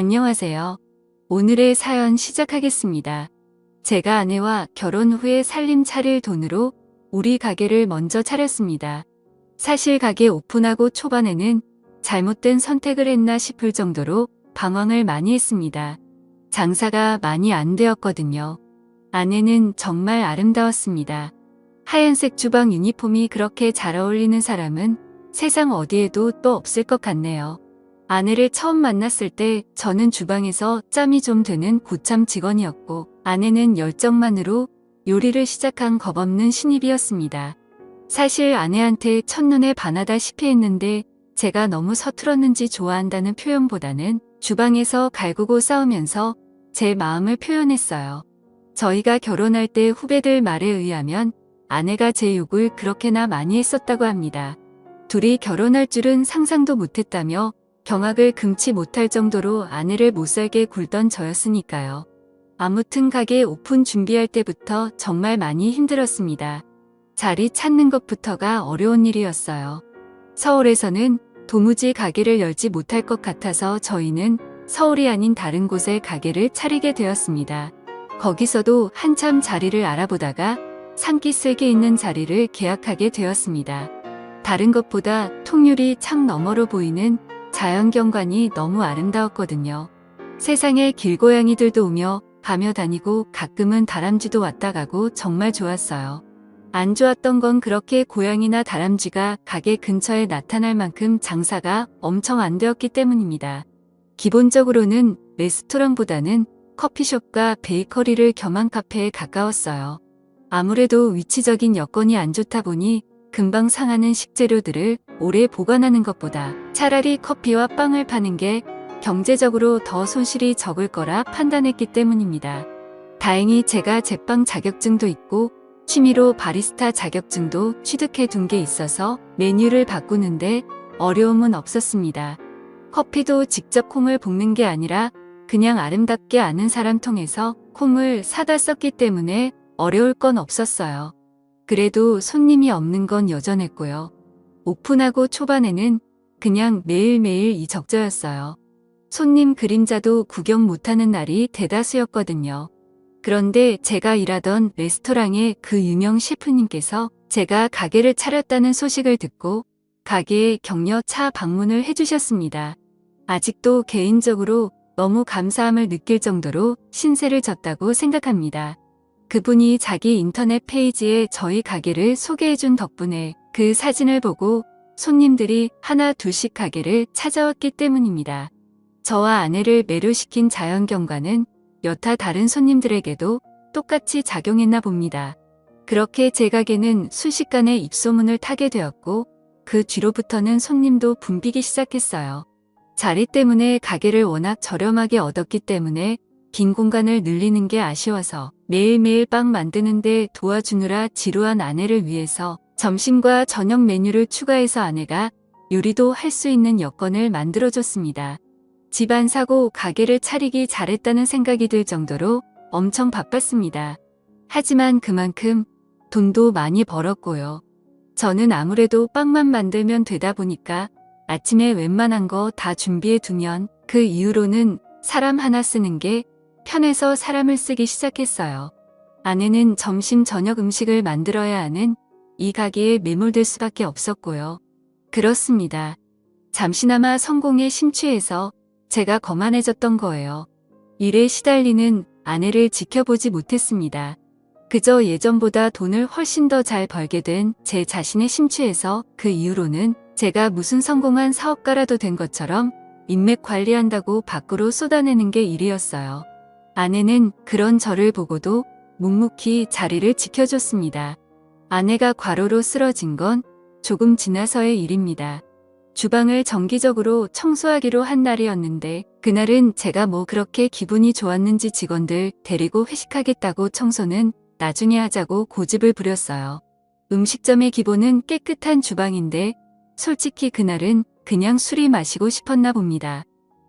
안녕하세요. 오늘의 사연 시작하겠습니다. 제가 아내와 결혼 후에 살림 차릴 돈으로 우리 가게를 먼저 차렸습니다. 사실 가게 오픈하고 초반에는 잘못된 선택을 했나 싶을 정도로 방황을 많이 했습니다. 장사가 많이 안 되었거든요. 아내는 정말 아름다웠습니다. 하얀색 주방 유니폼이 그렇게 잘 어울리는 사람은 세상 어디에도 또 없을 것 같네요. 아내를 처음 만났을 때 저는 주방에서 짬이 좀 되는 고참 직원이었고 아내는 열정만으로 요리를 시작한 겁없는 신입이었습니다. 사실 아내한테 첫눈에 반하다시피 했는데 제가 너무 서툴었는지 좋아한다는 표현보다는 주방에서 갈구고 싸우면서 제 마음을 표현했어요. 저희가 결혼할 때 후배들 말에 의하면 아내가 제 욕을 그렇게나 많이 했었다고 합니다. 둘이 결혼할 줄은 상상도 못했다며 경악을 금치 못할 정도로 아내를 못살게 굴던 저였으니까요. 아무튼 가게 오픈 준비할 때부터 정말 많이 힘들었습니다. 자리 찾는 것부터가 어려운 일이었어요. 서울에서는 도무지 가게를 열지 못할 것 같아서 저희는 서울이 아닌 다른 곳에 가게를 차리게 되었습니다. 거기서도 한참 자리를 알아보다가 산기슭에 있는 자리를 계약하게 되었습니다. 다른 것보다 통유리 창 너머로 보이는 자연경관이 너무 아름다웠거든요. 세상에 길고양이들도 오며 가며 다니고 가끔은 다람쥐도 왔다 가고 정말 좋았어요. 안 좋았던 건 그렇게 고양이나 다람쥐가 가게 근처에 나타날 만큼 장사가 엄청 안 되었기 때문입니다. 기본적으로는 레스토랑보다는 커피숍과 베이커리를 겸한 카페에 가까웠어요. 아무래도 위치적인 여건이 안 좋다 보니 금방 상하는 식재료들을 오래 보관하는 것보다 차라리 커피와 빵을 파는 게 경제적으로 더 손실이 적을 거라 판단했기 때문입니다. 다행히 제가 제빵 자격증도 있고 취미로 바리스타 자격증도 취득해 둔 게 있어서 메뉴를 바꾸는데 어려움은 없었습니다. 커피도 직접 콩을 볶는 게 아니라 그냥 아름답게 아는 사람 통해서 콩을 사다 썼기 때문에 어려울 건 없었어요. 그래도 손님이 없는 건 여전했고요. 오픈하고 초반에는 그냥 매일매일 이 적저였어요. 손님 그림자도 구경 못하는 날이 대다수였거든요. 그런데 제가 일하던 레스토랑의 그 유명 셰프님께서 제가 가게를 차렸다는 소식을 듣고 가게에 격려 차 방문을 해주셨습니다. 아직도 개인적으로 너무 감사함을 느낄 정도로 신세를 졌다고 생각합니다. 그분이 자기 인터넷 페이지에 저희 가게를 소개해준 덕분에 그 사진을 보고 손님들이 하나 둘씩 가게를 찾아왔기 때문입니다. 저와 아내를 매료시킨 자연경관은 여타 다른 손님들에게도 똑같이 작용했나 봅니다. 그렇게 제 가게는 순식간에 입소문을 타게 되었고 그 뒤로부터는 손님도 붐비기 시작했어요. 자리 때문에 가게를 워낙 저렴하게 얻었기 때문에 빈 공간을 늘리는 게 아쉬워서 매일매일 빵 만드는데 도와주느라 지루한 아내를 위해서 점심과 저녁 메뉴를 추가해서 아내가 요리도 할 수 있는 여건을 만들어줬습니다. 집 안 사고 가게를 차리기 잘했다는 생각이 들 정도로 엄청 바빴습니다. 하지만 그만큼 돈도 많이 벌었고요. 저는 아무래도 빵만 만들면 되다 보니까 아침에 웬만한 거 다 준비해 두면 그 이후로는 사람 하나 쓰는 게 편해서 사람을 쓰기 시작했어요. 아내는 점심 저녁 음식을 만들어야 하는 이 가게에 매몰될 수밖에 없었고요. 그렇습니다. 잠시나마 성공에 심취해서 제가 거만해졌던 거예요. 일에 시달리는 아내를 지켜보지 못했습니다. 그저 예전보다 돈을 훨씬 더 잘 벌게 된 제 자신에 심취해서 그 이후로는 제가 무슨 성공한 사업가라도 된 것처럼 인맥 관리한다고 밖으로 쏟아내는 게 일이었어요. 아내는 그런 저를 보고도 묵묵히 자리를 지켜줬습니다. 아내가 과로로 쓰러진 건 조금 지나서의 일입니다. 주방을 정기적으로 청소하기로 한 날이었는데 그날은 제가 뭐 그렇게 기분이 좋았는지 직원들 데리고 회식하겠다고 청소는 나중에 하자고 고집을 부렸어요. 음식점의 기본은 깨끗한 주방인데 솔직히 그날은 그냥 술이 마시고 싶었나 봅니다.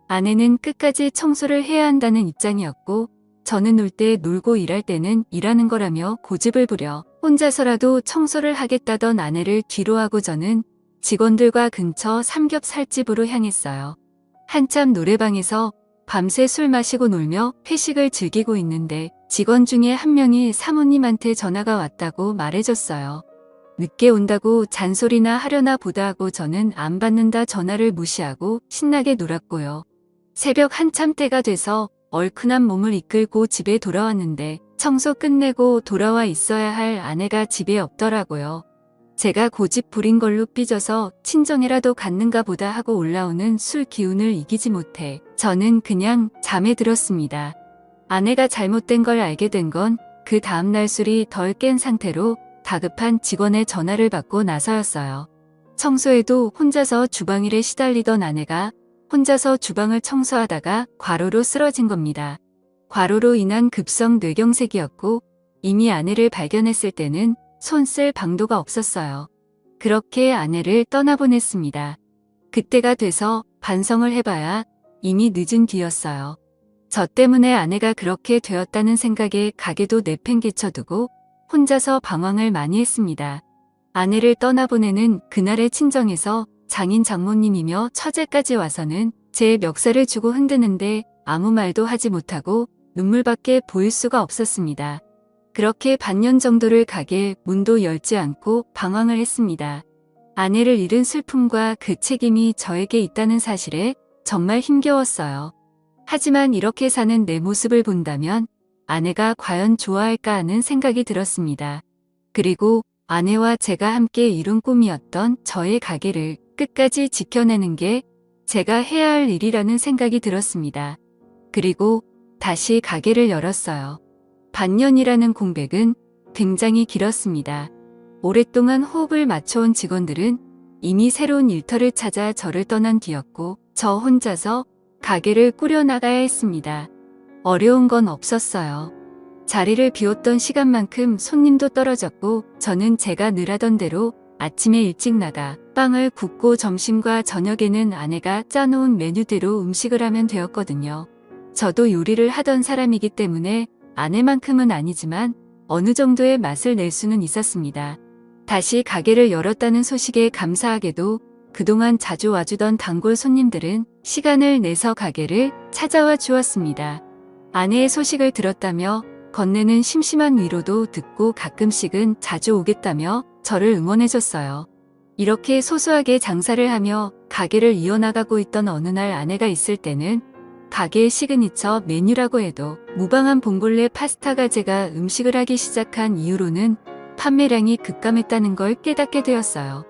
아내는 끝까지 청소를 해야 한다는 입장이었고 저는 놀 때 놀고 일할 때는 일하는 거라며 고집을 부려 혼자서라도 청소를 하겠다던 아내를 뒤로하고 저는 직원들과 근처 삼겹살집으로 향했어요. 한참 노래방에서 밤새 술 마시고 놀며 회식을 즐기고 있는데 직원 중에 한 명이 사모님한테 전화가 왔다고 말해줬어요. 늦게 온다고 잔소리나 하려나 보다 하고 저는 안 받는다 전화를 무시하고 신나게 놀았고요. 새벽 한참 때가 돼서 얼큰한 몸을 이끌고 집에 돌아왔는데 청소 끝내고 돌아와 있어야 할 아내가 집에 없더라고요. 제가 고집 부린 걸로 삐져서 친정이라도 갔는가 보다 하고 올라오는 술 기운을 이기지 못해 저는 그냥 잠에 들었습니다. 아내가 잘못된 걸 알게 된 건 그 다음날 술이 덜 깬 상태로 다급한 직원의 전화를 받고 나서였어요. 청소에도 혼자서 주방일에 시달리던 아내가 혼자서 주방을 청소하다가 과로로 쓰러진 겁니다. 과로로 인한 급성 뇌경색이었고 이미 아내를 발견했을 때는 손 쓸 방도가 없었어요. 그렇게 아내를 떠나보냈습니다. 그때가 돼서 반성을 해봐야 이미 늦은 뒤였어요. 저 때문에 아내가 그렇게 되었다는 생각에 가게도 내팽개쳐두고 혼자서 방황을 많이 했습니다. 아내를 떠나보내는 그날의 친정에서 장인 장모님이며 처제까지 와서는 제 멱살을 주고 흔드는데 아무 말도 하지 못하고 눈물밖에 보일 수가 없었습니다. 그렇게 반년 정도를 가게 문도 열지 않고 방황을 했습니다. 아내를 잃은 슬픔과 그 책임이 저에게 있다는 사실에 정말 힘겨웠어요. 하지만 이렇게 사는 내 모습을 본다면 아내가 과연 좋아할까 하는 생각이 들었습니다. 그리고 아내와 제가 함께 이룬 꿈이었던 저의 가게를 끝까지 지켜내는 게 제가 해야 할 일이라는 생각이 들었습니다. 그리고 다시 가게를 열었어요. 반년이라는 공백은 굉장히 길었습니다. 오랫동안 호흡을 맞춰온 직원들은 이미 새로운 일터를 찾아 저를 떠난 뒤였고 저 혼자서 가게를 꾸려나가야 했습니다. 어려운 건 없었어요. 자리를 비웠던 시간만큼 손님도 떨어졌고 저는 제가 늘 하던 대로 아침에 일찍 나가 빵을 굽고 점심과 저녁에는 아내가 짜놓은 메뉴대로 음식을 하면 되었거든요. 저도 요리를 하던 사람이기 때문에 아내만큼은 아니지만 어느 정도의 맛을 낼 수는 있었습니다. 다시 가게를 열었다는 소식에 감사하게도 그동안 자주 와주던 단골 손님들은 시간을 내서 가게를 찾아와 주었습니다. 아내의 소식을 들었다며 건네는 심심한 위로도 듣고 가끔씩은 자주 오겠다며 저를 응원해줬어요. 이렇게 소소하게 장사를 하며 가게를 이어나가고 있던 어느 날 아내가 있을 때는 가게의 시그니처 메뉴라고 해도 무방한 봉골레 파스타가 제가 음식을 하기 시작한 이후로는 판매량이 급감했다는 걸 깨닫게 되었어요.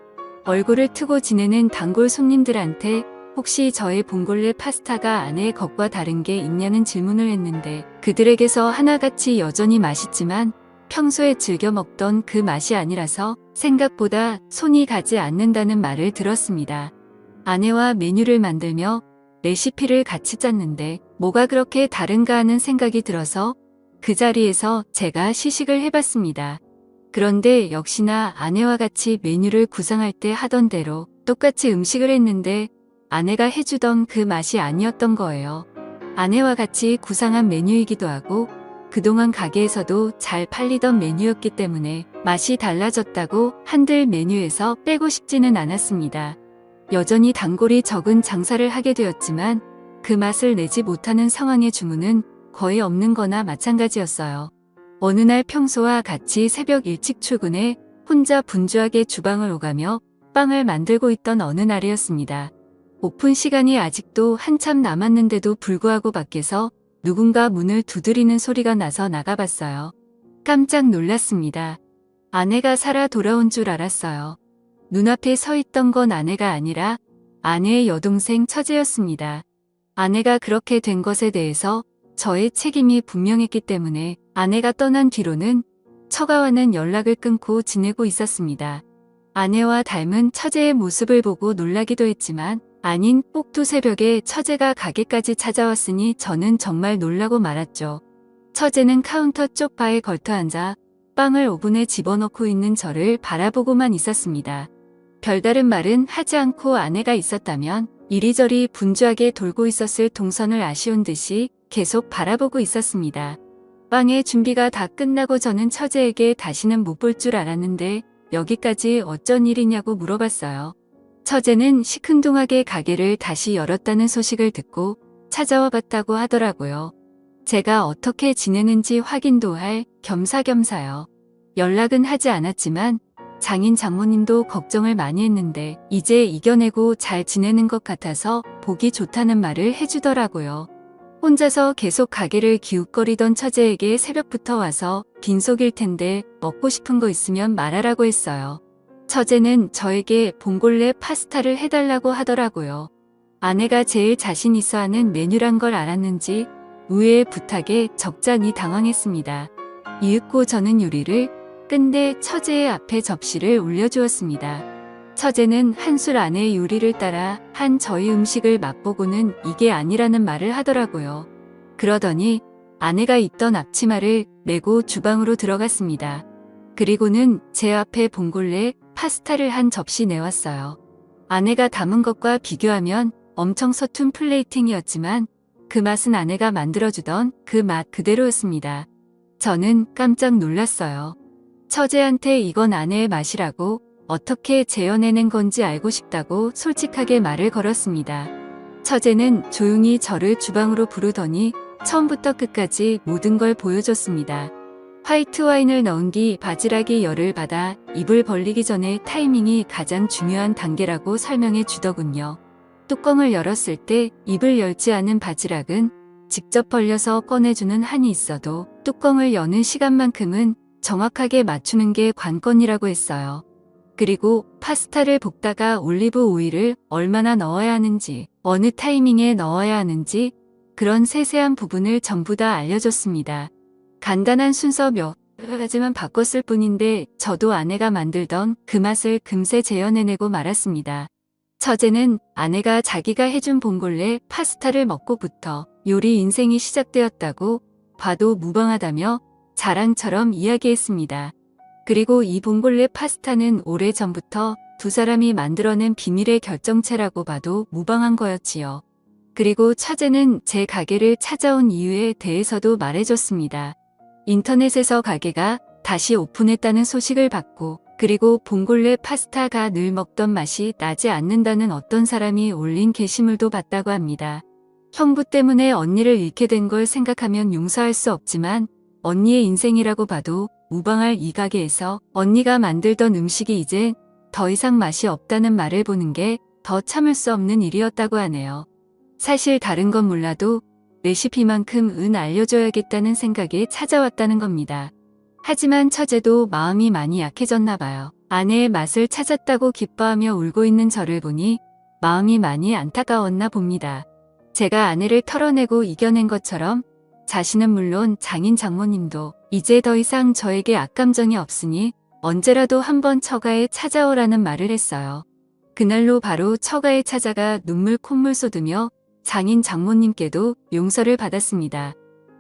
얼굴을 트고 지내는 단골 손님들한테 혹시 저의 봉골레 파스타가 아내의 것과 다른 게 있냐는 질문을 했는데 그들에게서 하나같이 여전히 맛있지만 평소에 즐겨 먹던 그 맛이 아니라서 생각보다 손이 가지 않는다는 말을 들었습니다. 아내와 메뉴를 만들며 레시피를 같이 짰는데 뭐가 그렇게 다른가 하는 생각이 들어서 그 자리에서 제가 시식을 해봤습니다. 그런데 역시나 아내와 같이 메뉴를 구상할 때 하던 대로 똑같이 음식을 했는데 아내가 해주던 그 맛이 아니었던 거예요. 아내와 같이 구상한 메뉴이기도 하고 그동안 가게에서도 잘 팔리던 메뉴였기 때문에 맛이 달라졌다고 한들 메뉴에서 빼고 싶지는 않았습니다. 여전히 단골이 적은 장사를 하게 되었지만 그 맛을 내지 못하는 상황의 주문은 거의 없는 거나 마찬가지였어요. 어느 날 평소와 같이 새벽 일찍 출근해 혼자 분주하게 주방을 오가며 빵을 만들고 있던 어느 날이었습니다. 오픈 시간이 아직도 한참 남았는데도 불구하고 밖에서 누군가 문을 두드리는 소리가 나서 나가봤어요. 깜짝 놀랐습니다. 아내가 살아 돌아온 줄 알았어요. 눈앞에 서 있던 건 아내가 아니라 아내의 여동생 처제였습니다. 아내가 그렇게 된 것에 대해서 저의 책임이 분명했기 때문에 아내가 떠난 뒤로는 처가와는 연락을 끊고 지내고 있었습니다. 아내와 닮은 처제의 모습을 보고 놀라기도 했지만 아닌 꼭두 새벽에 처제가 가게까지 찾아왔으니 저는 정말 놀라고 말았죠. 처제는 카운터 쪽 바에 걸터앉아 빵을 오븐에 집어넣고 있는 저를 바라보고만 있었습니다. 별다른 말은 하지 않고 아내가 있었다면 이리저리 분주하게 돌고 있었을 동선을 아쉬운 듯이 계속 바라보고 있었습니다. 빵의 준비가 다 끝나고 저는 처제에게 다시는 못 볼 줄 알았는데 여기까지 어쩐 일이냐고 물어봤어요. 처제는 시큰둥하게 가게를 다시 열었다는 소식을 듣고 찾아와 봤다고 하더라고요. 제가 어떻게 지내는지 확인도 할 겸사겸사요. 연락은 하지 않았지만 장인 장모님도 걱정을 많이 했는데 이제 이겨내고 잘 지내는 것 같아서 보기 좋다는 말을 해주더라고요. 혼자서 계속 가게를 기웃거리던 처제에게 새벽부터 와서 빈속일 텐데 먹고 싶은 거 있으면 말하라고 했어요. 처제는 저에게 봉골레 파스타를 해달라고 하더라고요. 아내가 제일 자신 있어 하는 메뉴란 걸 알았는지 의외의 부탁에 적잖이 당황했습니다. 이윽고 저는 요리를 끝내 처제의 앞에 접시를 올려주었습니다. 처제는 한술 아내의 요리를 따라 한 저희 음식을 맛보고는 이게 아니라는 말을 하더라고요. 그러더니 아내가 입던 앞치마를 메고 주방으로 들어갔습니다. 그리고는 제 앞에 봉골레 파스타를 한 접시 내왔어요. 아내가 담은 것과 비교하면 엄청 서툰 플레이팅이었지만 그 맛은 아내가 만들어주던 그 맛 그대로였습니다. 저는 깜짝 놀랐어요. 처제한테 이건 아내의 맛이라고 어떻게 재현해낸 건지 알고 싶다고 솔직하게 말을 걸었습니다. 처제는 조용히 저를 주방으로 부르더니 처음부터 끝까지 모든 걸 보여줬습니다. 화이트 와인을 넣은 뒤 바지락이 열을 받아 입을 벌리기 전에 타이밍이 가장 중요한 단계라고 설명해 주더군요. 뚜껑을 열었을 때 입을 열지 않은 바지락은 직접 벌려서 꺼내주는 한이 있어도 뚜껑을 여는 시간만큼은 정확하게 맞추는 게 관건이라고 했어요. 그리고 파스타를 볶다가 올리브 오일을 얼마나 넣어야 하는지, 어느 타이밍에 넣어야 하는지 그런 세세한 부분을 전부 다 알려줬습니다. 간단한 순서 몇 가지만 바꿨을 뿐인데 저도 아내가 만들던 그 맛을 금세 재현해내고 말았습니다. 처제는 아내가 자기가 해준 봉골레 파스타를 먹고부터 요리 인생이 시작되었다고 봐도 무방하다며 자랑처럼 이야기했습니다. 그리고 이 봉골레 파스타는 오래전부터 두 사람이 만들어낸 비밀의 결정체라고 봐도 무방한 거였지요. 그리고 처제는 제 가게를 찾아온 이유에 대해서도 말해줬습니다. 인터넷에서 가게가 다시 오픈했다는 소식을 받고 그리고 봉골레 파스타가 늘 먹던 맛이 나지 않는다는 어떤 사람이 올린 게시물도 봤다고 합니다. 형부 때문에 언니를 잃게 된 걸 생각하면 용서할 수 없지만 언니의 인생이라고 봐도 무방할 이 가게에서 언니가 만들던 음식이 이제 더 이상 맛이 없다는 말을 보는 게 더 참을 수 없는 일이었다고 하네요. 사실 다른 건 몰라도 레시피만큼은 알려줘야겠다는 생각에 찾아왔다는 겁니다. 하지만 처제도 마음이 많이 약해졌나 봐요. 아내의 맛을 찾았다고 기뻐하며 울고 있는 저를 보니 마음이 많이 안타까웠나 봅니다. 제가 아내를 털어내고 이겨낸 것처럼 자신은 물론 장인 장모님도 이제 더 이상 저에게 악감정이 없으니 언제라도 한번 처가에 찾아오라는 말을 했어요. 그날로 바로 처가에 찾아가 눈물 콧물 쏟으며 장인 장모님께도 용서를 받았습니다.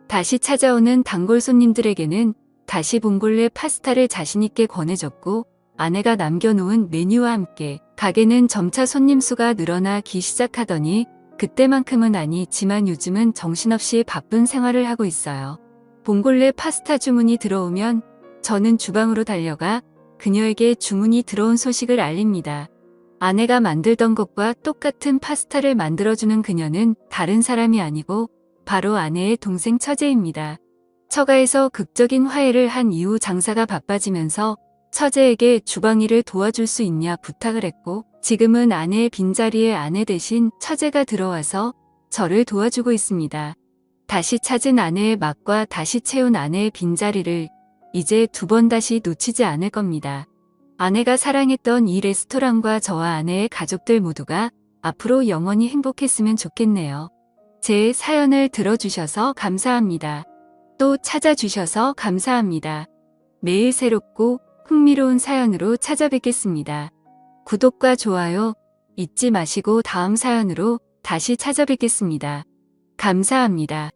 다시 찾아오는 단골 손님들에게는 다시 봉골레 파스타를 자신있게 권해줬고 아내가 남겨놓은 메뉴와 함께 가게는 점차 손님 수가 늘어나기 시작하더니 그때만큼은 아니지만 요즘은 정신없이 바쁜 생활을 하고 있어요. 봉골레 파스타 주문이 들어오면 저는 주방으로 달려가 그녀에게 주문이 들어온 소식을 알립니다. 아내가 만들던 것과 똑같은 파스타를 만들어주는 그녀는 다른 사람이 아니고 바로 아내의 동생 처제입니다. 처가에서 극적인 화해를 한 이후 장사가 바빠지면서 처제에게 주방 일을 도와줄 수 있냐 부탁을 했고 지금은 아내의 빈자리에 아내 대신 처제가 들어와서 저를 도와주고 있습니다. 다시 찾은 아내의 맛과 다시 채운 아내의 빈자리를 이제 두 번 다시 놓치지 않을 겁니다. 아내가 사랑했던 이 레스토랑과 저와 아내의 가족들 모두가 앞으로 영원히 행복했으면 좋겠네요. 제 사연을 들어주셔서 감사합니다. 또 찾아주셔서 감사합니다. 매일 새롭고 흥미로운 사연으로 찾아뵙겠습니다. 구독과 좋아요 잊지 마시고 다음 사연으로 다시 찾아뵙겠습니다. 감사합니다.